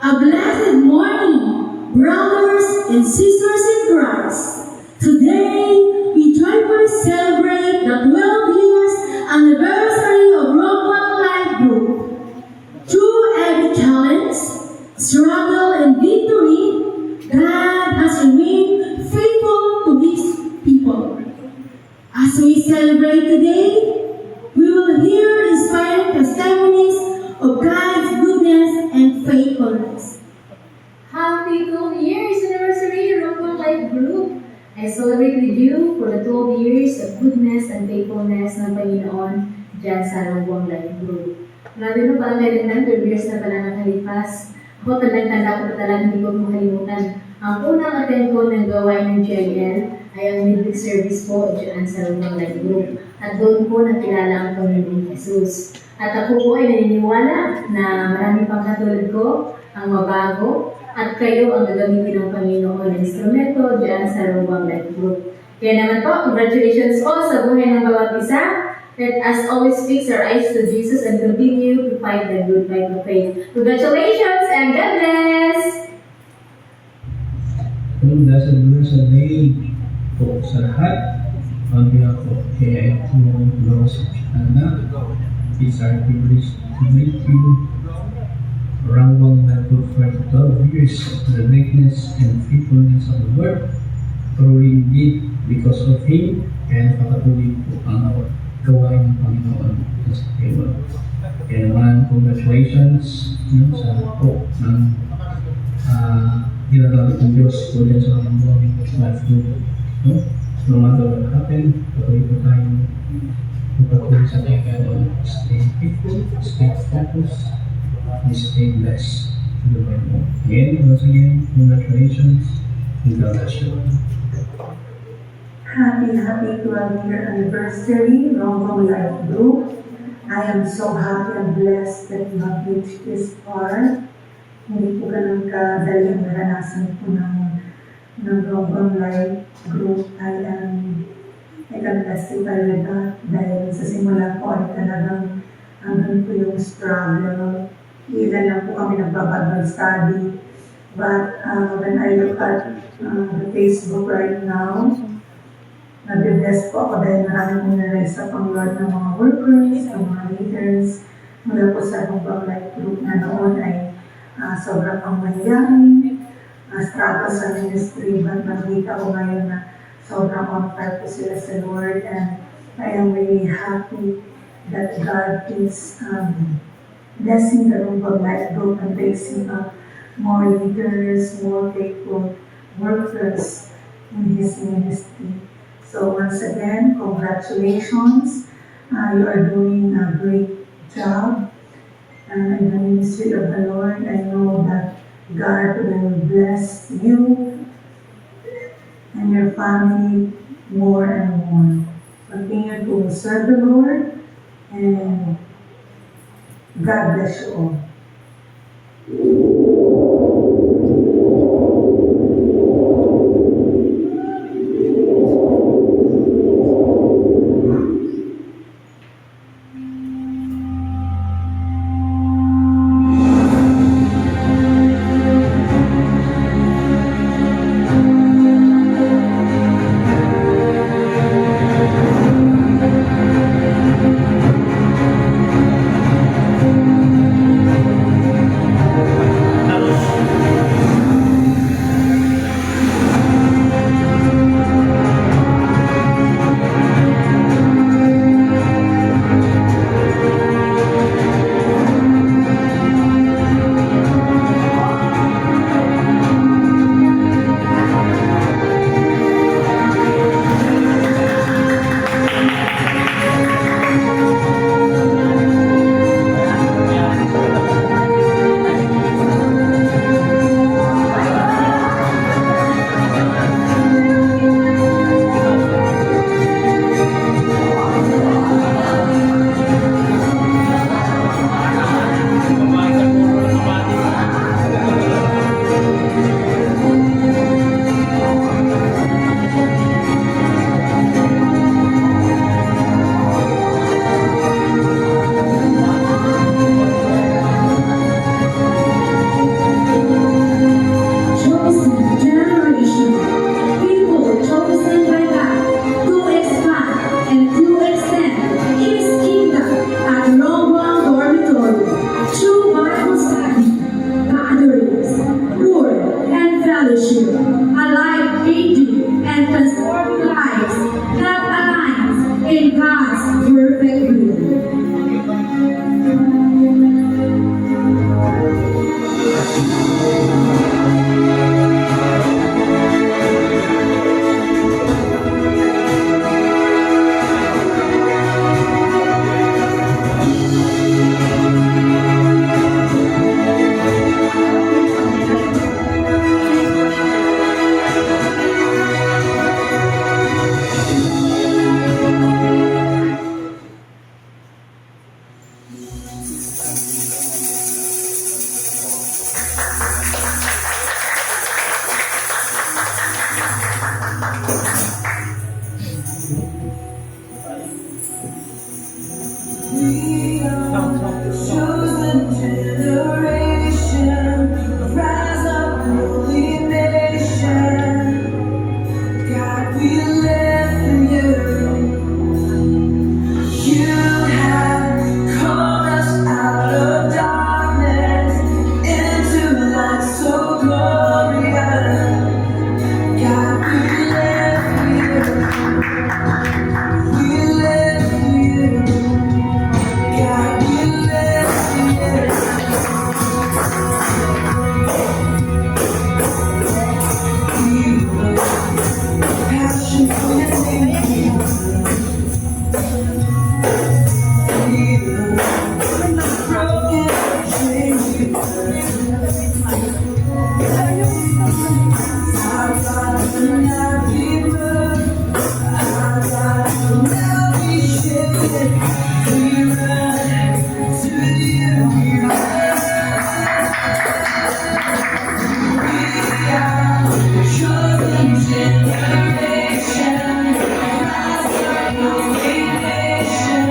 A blessed morning, brothers and sisters in Christ. Today, we joyfully celebrate the 12 years anniversary of Rockland Life Group. Through every challenge, struggle, and victory, God has remained faithful to His people. As we celebrate today, we will hear inspiring testimonies of God's goodness and faithfulness. Happy 12 years anniversary, Rockland Life Group! I celebrate with you for the 12 years of goodness and faithfulness ng Panginoon dyan sa Rockland Life Group. Grabe no, parang kailangan 12 years na pala nakalipas. Ako tanda ko talaga hindi ko makalimutan. Ang unang attend ko ng gawain ng GIL ay ang midweek service po dyan sa Rockland Life Group. At doon po nakilala ang Panginoon Jesus. At ako po ay naniniwala na marami pang katulad ko ang mabago at kayo ang gagamitin ng Panginoon na instrumento dyan sa Rockland Life Group. Kaya naman po, congratulations po sa buhay ng bawat isa. Let us always fix our eyes to Jesus and continue to fight the good fight of faith. Congratulations and God bless! Blessed day po sa lahat. On behalf of KIT Los Angeles, it's our privilege to meet you around one level for 12 years of the greatness and faithfulness of the Lord. Truly indeed, because of Him, and patuloy po ang gawain ng Panginoon sa Ewan. Kaya naman, congratulations sa po ng ginagamit ng Diyos po dyan sa mga life group. No matter what happened, patuloy po tayong patuloy sa Panginoon. Stay faithful, stay focused, and stay blessed to the Lord. Again, once again, congratulations and God bless you. Happy 12-year anniversary, Rockland Life Group. I am so happy and blessed that you have reached this far. Hindi po ganun kadaling naranasan po ng Rockland Life Group. I can testify with that dahil sa simula po ay talagang hanggang po yung struggle. Ilan lang po kami nagbabag study. But when I look at the Facebook right now, nag-bless po ako dahil marami mong na-raise up ang Lord ng mga workers, ang mga leaders, mula po sa Rockland Life Group na noon ay sobrang pang mahiyain, struggle sa ministry, but nakita ko ngayon na sobrang on fire po sila sa Lord, and I am really happy that God is blessing the Rockland Life Group and raising up more leaders, more faithful workers in His ministry. So once again, congratulations. You are doing a great job in the ministry of the Lord. I know that God will bless you and your family more and more. Continue to serve the Lord, and God bless you all. We are the chosen generation, rise up, holy nation. God, we live for you. You have called us out of darkness into light so glorious. God, we live for you. We live for you. God, we live for you. Passion for your name. Broken chains. Our God will not be moved. Our God will not be shaken. We run to you. We are the chosen generation. Rise up, holy nation.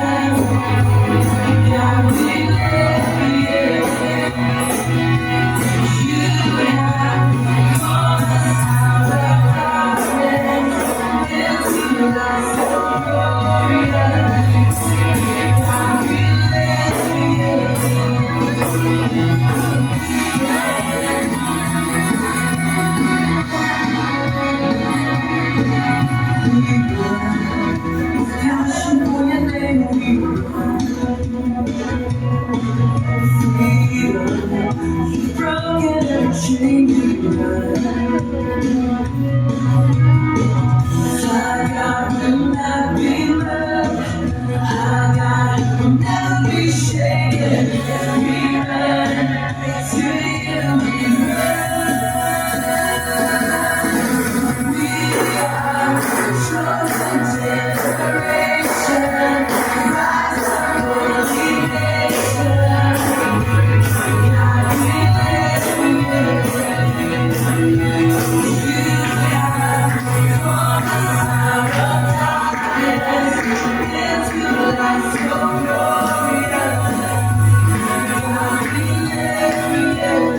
God, we live for you. You have called us out of darkness into light so glorious. God, we live for you. Passion for your name, we run. Freedom, broken and chained, we run. Our God will not be moved. Our God will not be shaken. We run to you, we run. We are the chosen generation. Rise up, holy nation. God, we live for you. You have called us out of darkness into light so glorious. God, we live for you.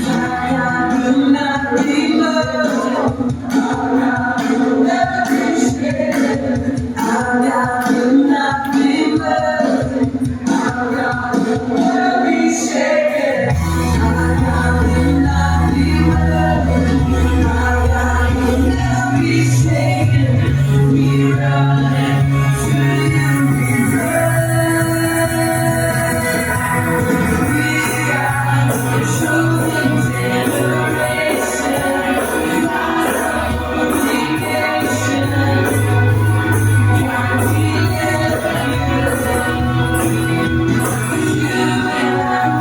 Our God will not be moved. Our God will never be shaken. Our God will not be moved. Our God will never be shaken. Our God will not be moved. Our God will never be shaken. We run to you, we run. We are the chosen generation. Rise up, holy nation. God, we live for you. You have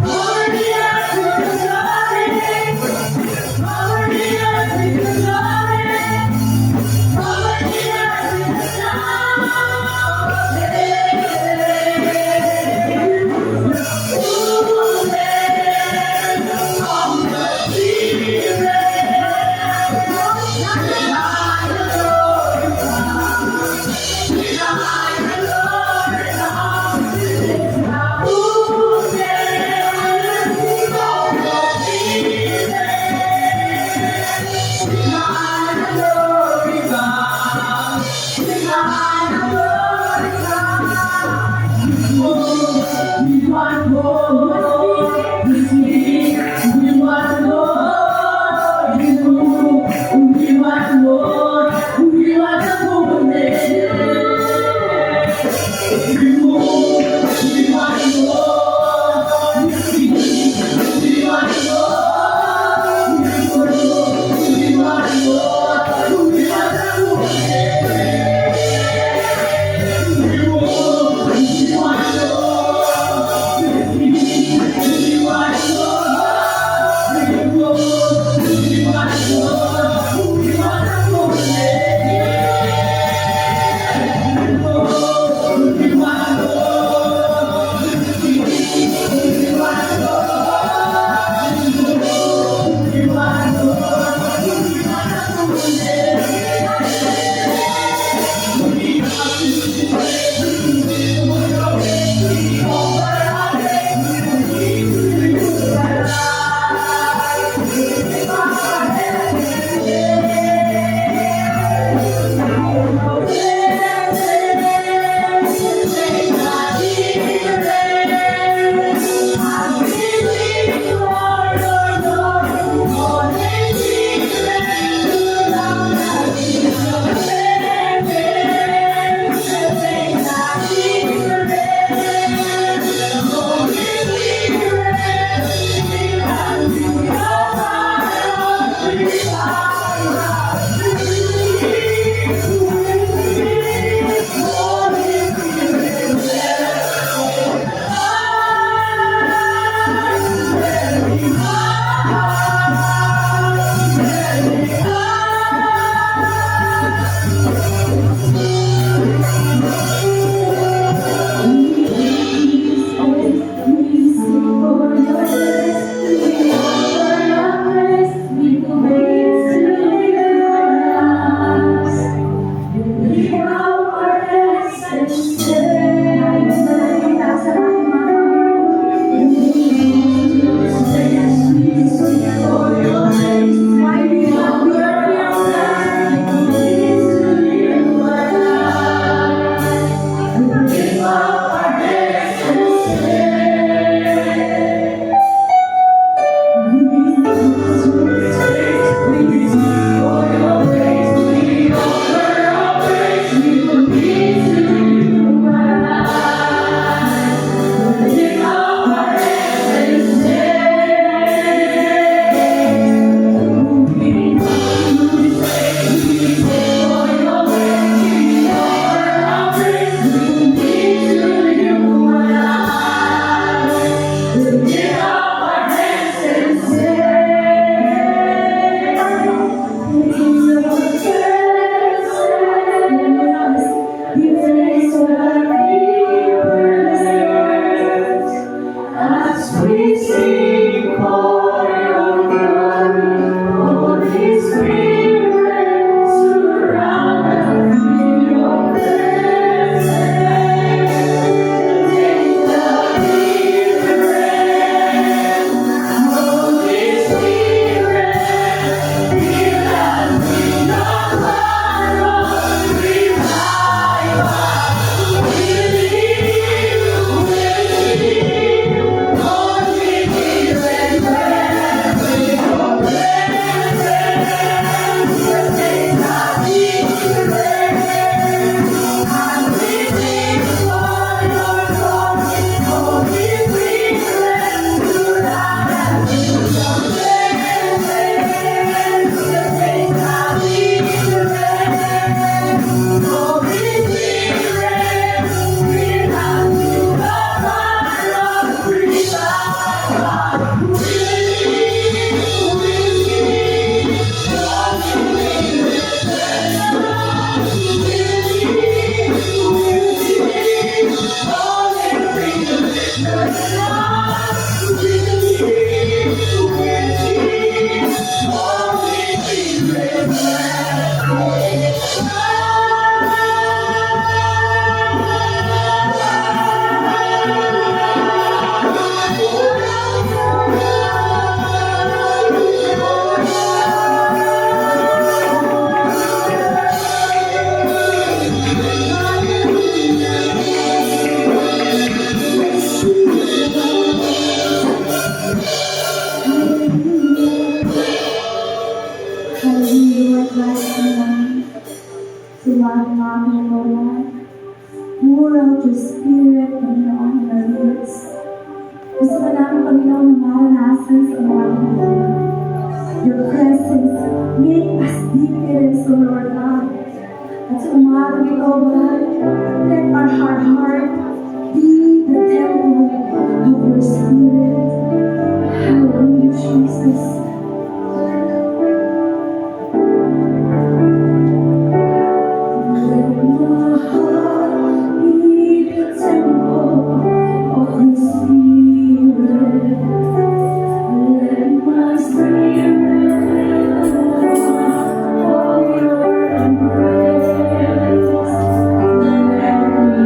Glory pour out your Spirit, Panginoon, in our lives. Gusto ka namin, Panginoon, na maranasan sa mga natin. Your presence, make us deeper so Lord God. At sa umaga ito, God, let our heart be the temple of your Spirit. Hallelujah, Jesus. Let my heart be the temple of your Spirit. Let my spirit for your embrace. Let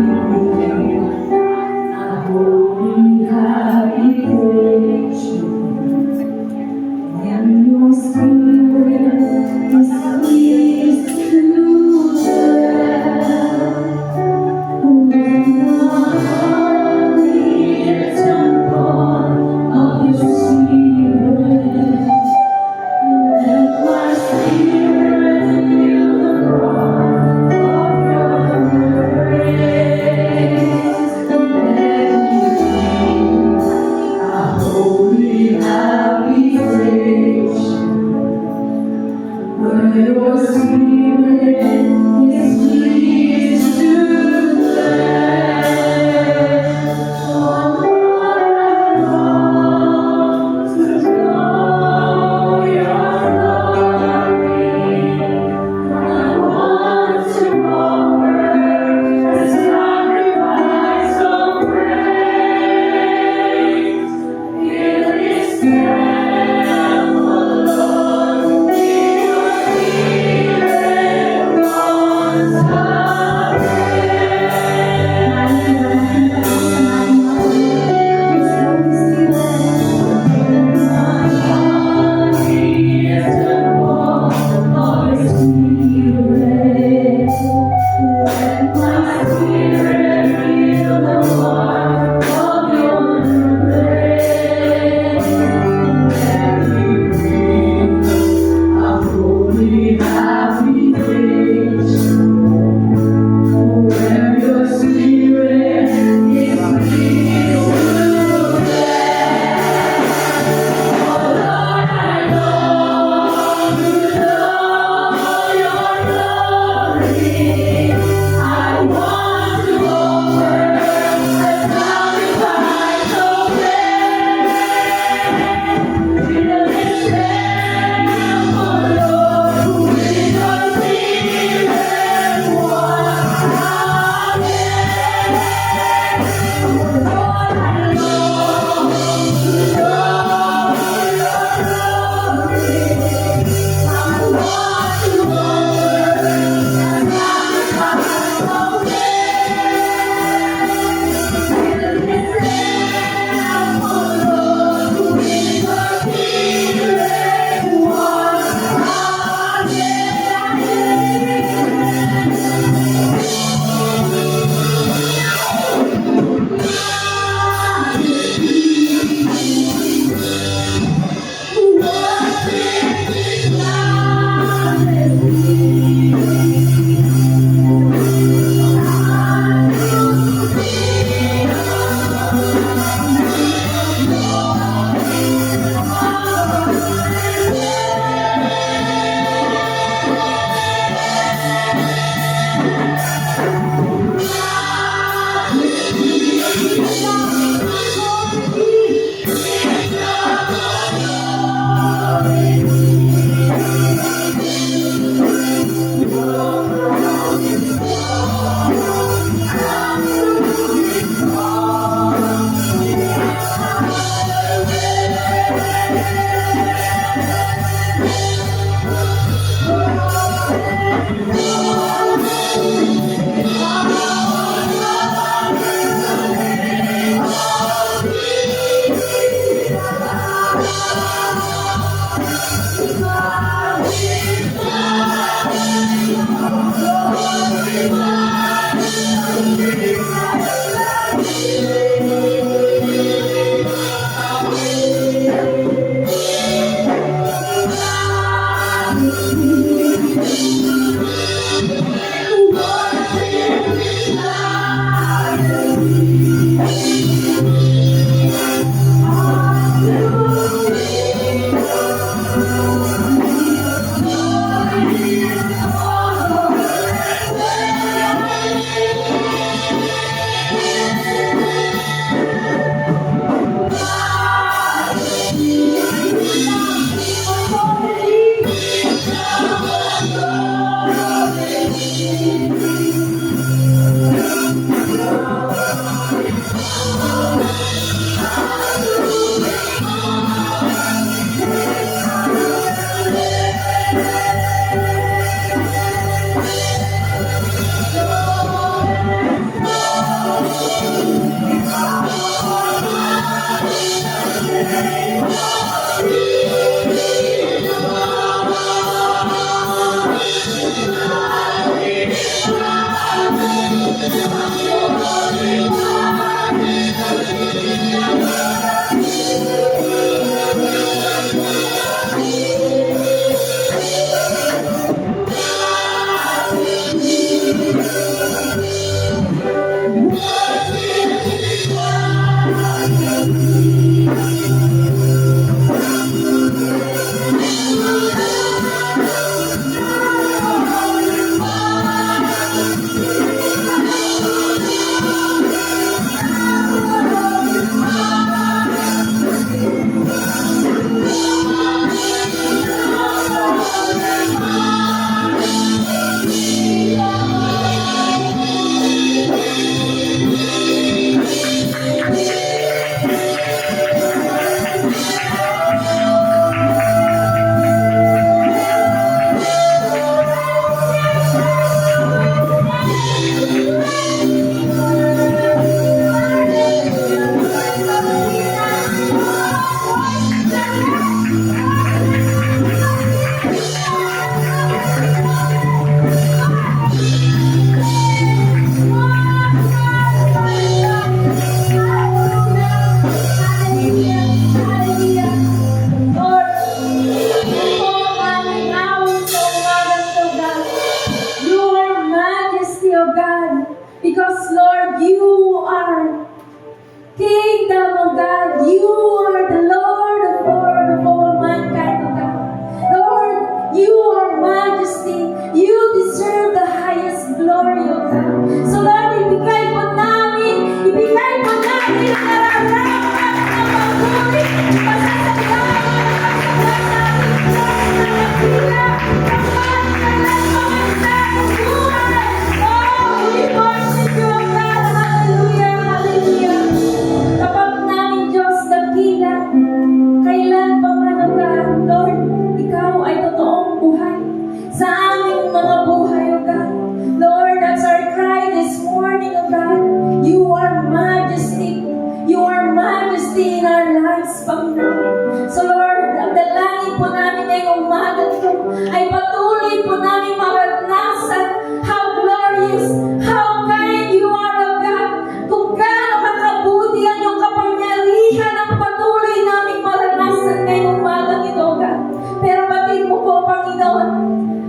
ay patuloy po namin maranasan how glorious, how kind you are, O God. Kung gaano kakabuti ang iyong kapangyarihan ang patuloy namin maranasan ngayong umagang ito, O God. Pero batid mo po, Panginoon,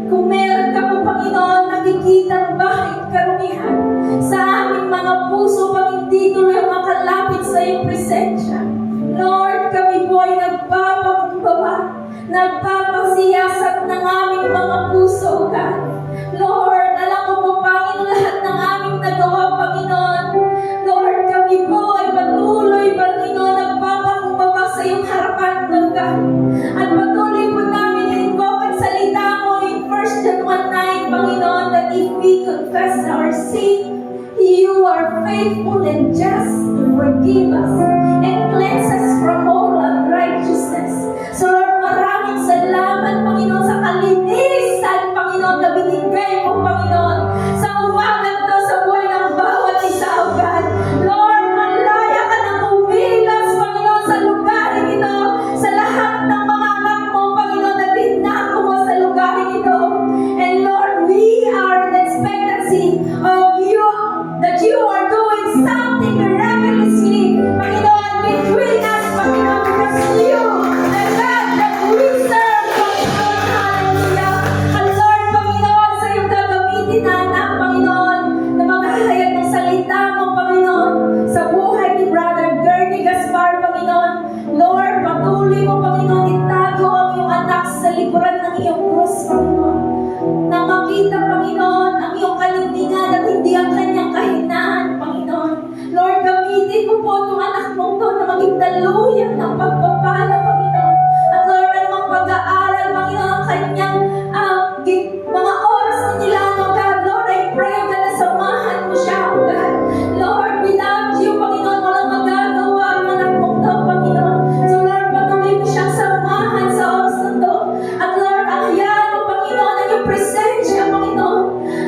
kung meron ka po, Panginoon, nakikita bakit karumihan sa aming mga puso pag hindi tuloy makalapit sa iyong presensya. Lord, kami po ay nagpapakumbaba, nagpapasiyasat ng aming mga puso, God. Lord, alam ko po, Panginoon, lahat ng aming nagawa, Panginoon. Lord, kami po ay patuloy, Panginoon, nagpapakumbaba sa iyong harapan, Lord God. At patuloy po namin in-invoke ang salita mo in 1 John 1:9, Panginoon, that if we confess our sin, you are faithful and just to forgive us and cleanse us from all unrighteousness. So Lord, maraming salamat, Panginoon, sa kalinisan, Panginoon, na binigay mo, Panginoon, sa umaga to, sa buhay ng bawat isa, O God. Lord, malaya ka ng umilas, Panginoon, sa lugar ito, sa lahat ng mga anak mo, Panginoon, na tinako mo sa lugar ito. And Lord, we are in expectancy of you, that you are doing something miraculously, Panginoon, between us, Panginoon, because you, the God that we serve, Panginoon, hallelujah. And Lord, Panginoon, sa iyong gagamitin na anak, Panginoon, na maghahayag ng salita mo, Panginoon, sa buhay ni Brother Gernie Gaspar, Panginoon. Lord, patuloy mo, Panginoon, itago ang iyong anak sa likuran ng iyong krus, Panginoon. Na makita, Panginoon, ang iyong kalintingan at hindi ang kanyang kahinaan, Panginoon. Lord, gamitin mo po itong anak mo to na maging daluyan ng pagpapala, Panginoon. At Lord, anumang pag-aaral, Panginoon, ang kanyang mga oras na nilalang, God. Lord, I pray, O God, na samahan mo siya, O God. Lord, without you, Panginoon, walang magagawa ang anak mo to, Panginoon. So Lord, patuloy mo siyang samahan sa oras na to. At Lord, akyan mo, Panginoon, ang iyong presensya, Panginoon.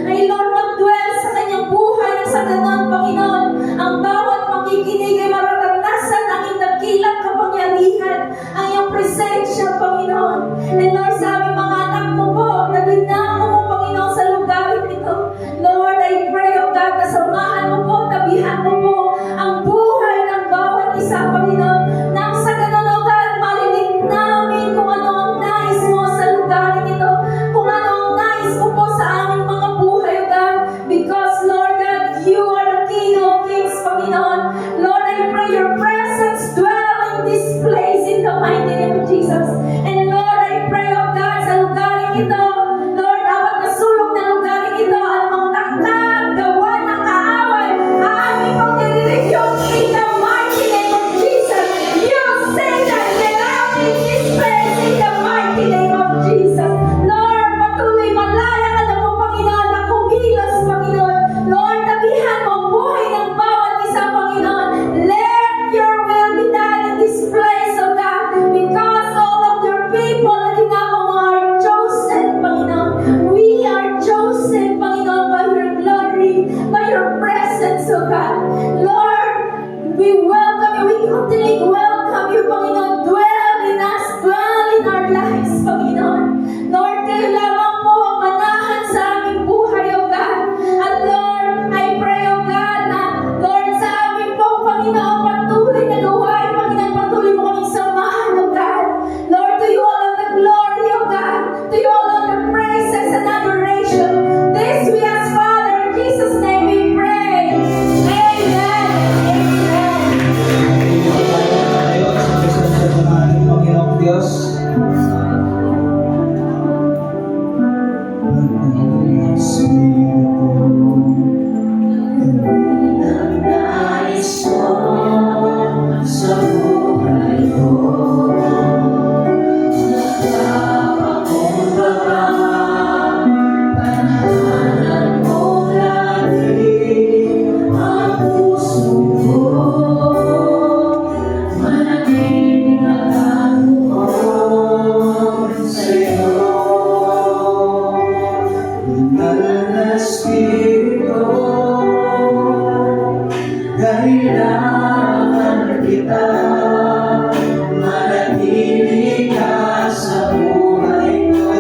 Ay Lord, mag-dwell sa kanyang buhay ng sa ganon, Panginoon. Ang bawat makikinig ay mararanasan ang iyong dakilang kapangyarihan, ang iyong presensya, Panginoon. And Lord, sa aming mga anak mo po, na dinamo mo, Panginoon, sa lugar ito. Lord, I pray, O God, na samahan mo po, tabihan mo po ang buhay ng bawat isa, Panginoon. Nang sa ganon, O God, marinig namin kung ano ang nais mo sa lugar ito. Kung ano ang nais mo po sa aming mga buhay, O God. Because, Lord God, you are the King of Kings, Panginoon. Lord, I pray your presence dwell in this place in the mighty name of Jesus. And Lord, I pray, O God, sa lugar ito, Lord, dapat nasulog na lugar ito, anumang taktak, gawa ng kaaway, aming pang nire-rebuke in the mighty name of Jesus. You say that get out in this place in the mighty name of Jesus. Lord, patuloy malaya ka na po, Panginoon, na kumilos, Panginoon. Lord, tabihan mo ang buhay ng bawat isa, Panginoon. Let your will be done in this place, O God, because all of your people na tinamo mo are chosen, Panginoon. We are chosen, Panginoon, by your glory, by your presence, O God. Lord, we welcome you. We continually welcome you, Panginoon. Dwell in us, dwell in our lives, Panginoon. Lord, kayo lamang po ang manahan sa aming buhay, O God. At Lord, I pray, O God, na Lord, sa amin po, Panginoon, patuloy na gawain, Panginoon, patuloy mo kaming samahan, O God. Lord, to you all of the glory, O God. To you all of the praises and adoration. This we ask, Father, in Jesus' name we pray. Amen. Amen. Tayo sa presensya ng ating Panginoong Diyos. Nais mo sa buhay ko, nagpapakumbaba, tanahanan mo lagi ang puso ko, manatiling nakakuha sa'yo. Banal na Espiritu, kailangan kita, manatili ka sa buhay ko.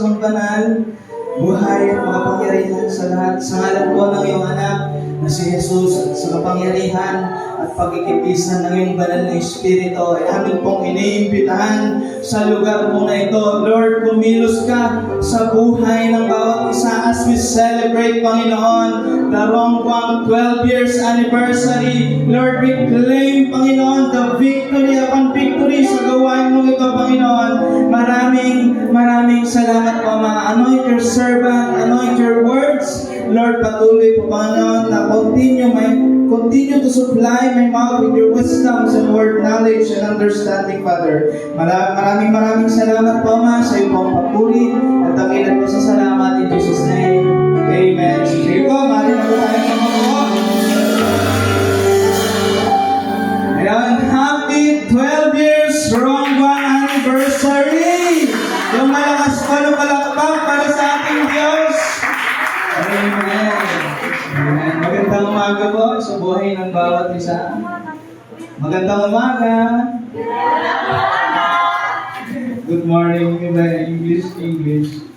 kang banal, buhay at makapangyarihan sa lahat. Sa ngalan po ng iyong anak na si Jesus at sa kapangyarihan at pagkikipisan ng iyong banal na Espiritu ay amin pong iniimbitahan sa lugar po na ito. Lord, kumilos ka sa buhay ng bawat isa as we celebrate, Panginoon, the Rongguang 12 years anniversary. Lord, we claim, Panginoon, the victory upon victory sa gawain mo ito, Panginoon. Maraming salamat po, Ama. Anoint your servant, anoint your words. Lord, patuloy po, Panginoon, na continue to supply my mouth with your wisdoms and word knowledge and understanding, Father. Maraming salamat po, Ama, sa iyong pong papuri at tangilan po sa salamat in Jesus' name. Amen. Sige po, mali na po tayo sa mga po. Ayan, happy 12 years Rongguang anniversary! Yung malakas pa na palakpak para sa ating Diyos. Amen. Amen. Magandang umaga po sa buhay ng bawat isa. Magandang umaga. Good morning, English.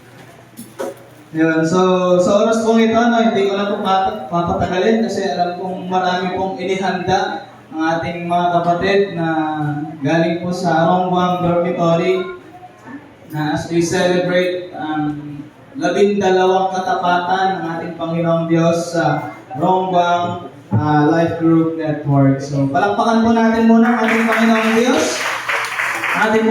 Yun, so sa oras pong ito, hindi ko na po papatagalin kasi alam kong marami pong inihanda ang ating mga kapatid na galing po sa Rongguang Dormitory na as we celebrate 12 katapatan ng ating Panginoong Diyos sa Rongguang Life Group Network. So palakpakan po natin muna ang ating Panginoong Diyos. Ating